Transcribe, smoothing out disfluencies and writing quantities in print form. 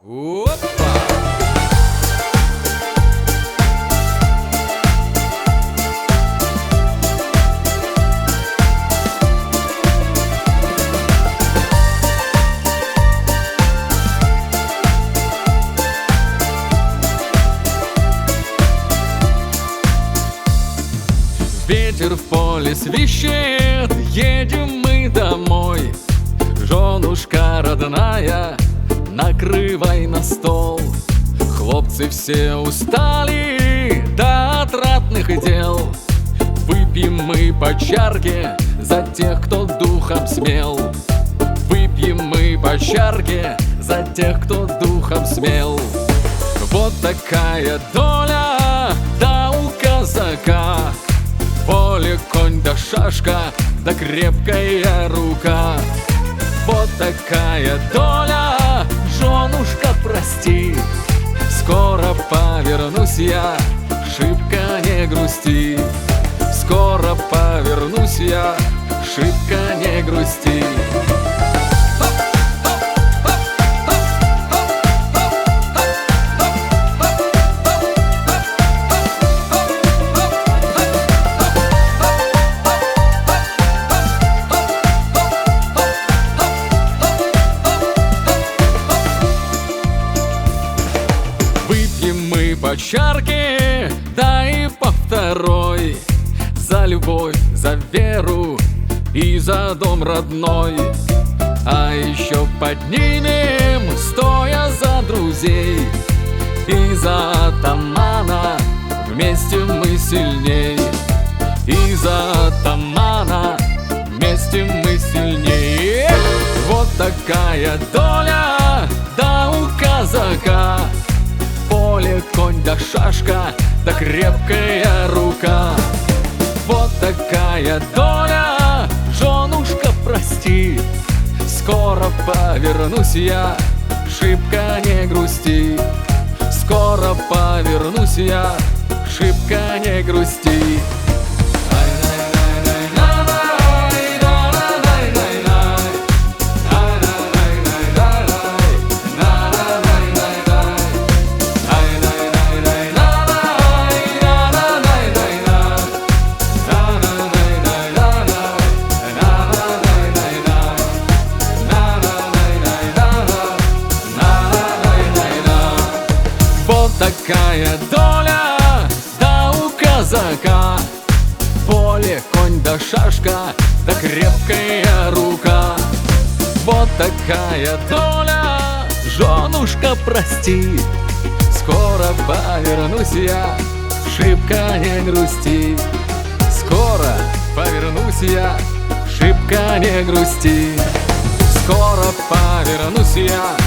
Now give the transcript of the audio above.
Опа! Ветер в поле свищет, едем мы домой. Женушка родная, накрывай на стол. Хлопцы все устали до отрадных дел. Выпьем мы по чарке за тех, кто духом смел. Выпьем мы по чарке за тех, кто духом смел. Вот такая доля, да у казака. Поле, конь да шашка, да крепкая рука. Вот такая доля, женушка, прости. Скоро повернусь я, шибко не грусти. Скоро повернусь я, шибко не грусти. По чарке, да и по второй. За любовь, за веру и за дом родной. А еще поднимем, стоя за друзей. И за атамана, вместе мы сильней. И за атамана, вместе мы сильней. Вот такая доля, да у казака. Поле, конь да шашка, да крепкая рука. Вот такая доля, женушка, прости. Скоро повернусь я, шибко не грусти. Скоро повернусь я, шибко не грусти. Такая доля, да у казака. Поле, конь да шашка, да крепкая рука. Вот такая доля, женушка, прости. Скоро повернусь я, шибко не грусти. Скоро повернусь я, шибко не грусти. Скоро повернусь я,